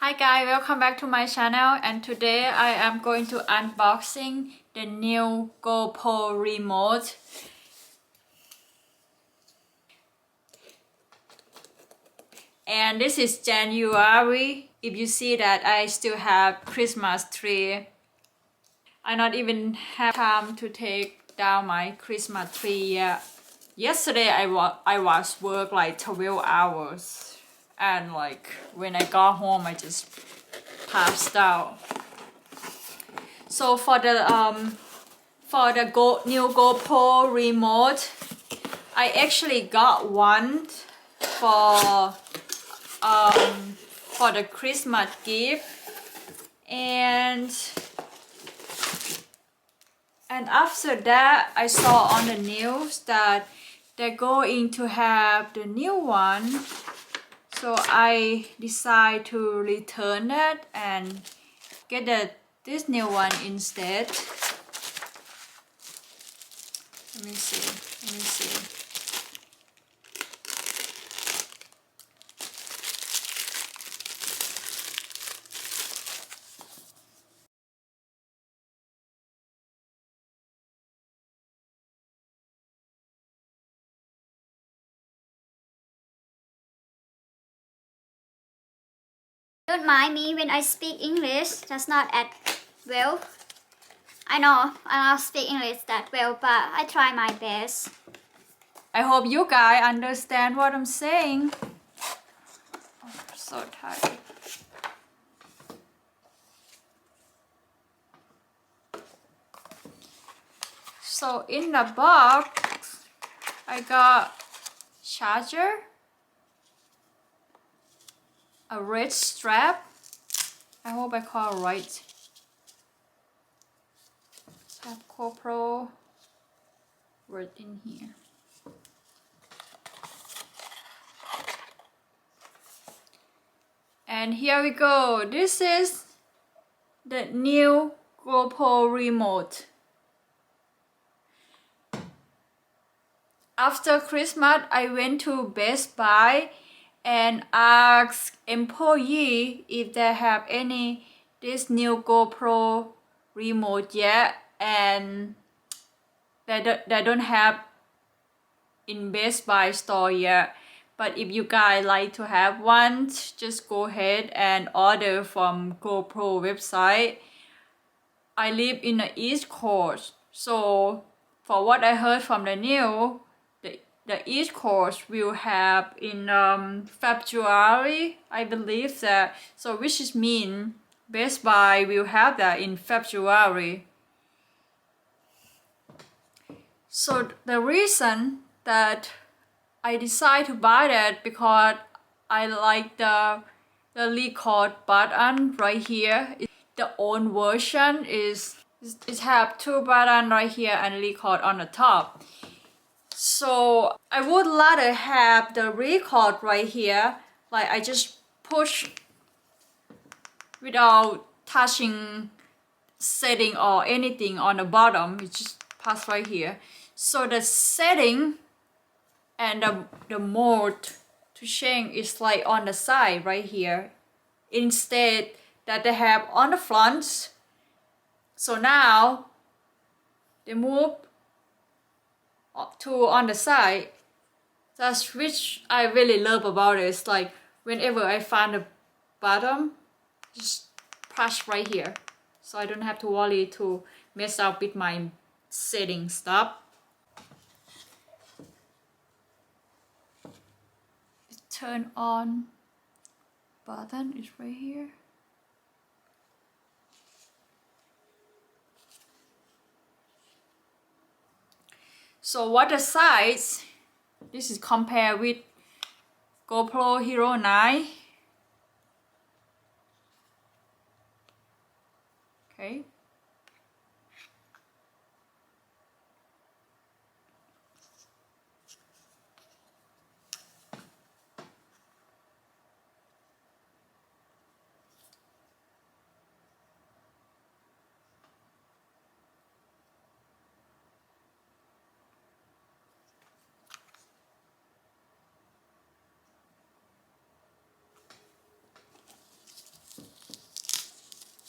Hi guys, welcome back to my channel, and today I am going to unboxing the new GoPro Remote. And this is January. If you see that I still have Christmas tree. I not even have time to take down my Christmas tree yet. Yesterday I was work like 12 hours. And like when I got home I just passed out. So for the new GoPro Remote, I actually got one for the Christmas gift, and after that I saw on the news that they're going to have the new one, so I decided to return it and get this new one instead. Let me see. Don't mind me when I speak English. That's not at well. I know I don't speak English that well, but I try my best. I hope you guys understand what I'm saying. Oh, I'm so tired. So in the box, I got charger, a red strap. I hope I call it right. Have GoPro right in here. And here we go. This is the new GoPro Remote. After Christmas, I went to Best Buy and asked employee if they have this new GoPro Remote yet, and they don't have in Best Buy store yet. But if you guys like to have one, just go ahead and order from GoPro website. I live in the East Coast, so for what I heard from the news, the East Coast will have in February, I believe that. So which is mean Best Buy will have that in February. So the reason that I decided to buy that because I like the record button right here. The old version is it have two buttons right here and record on the top. So I would rather have the record right here, like I just push without touching setting or anything on the bottom. It just pass right here. So the setting and the mode to change is like on the side right here, instead that they have on the front. So now they move to on the side. That's which I really love about it. It's like whenever I find the bottom, just press right here, so I don't have to worry to mess up with my setting stuff. Turn on button is right here. So what the size, this is compared with GoPro Hero 9. Okay.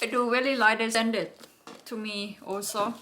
I do really like they send it to me also.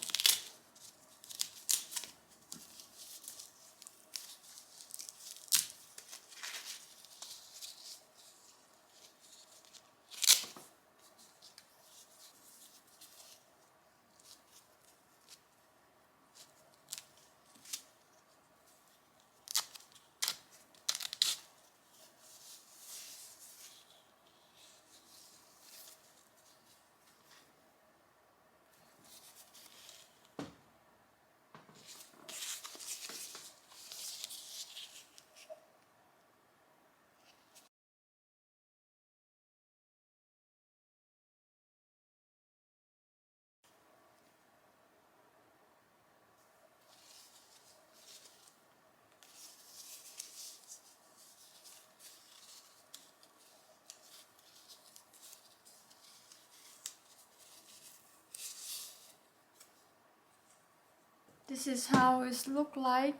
This is how it look like.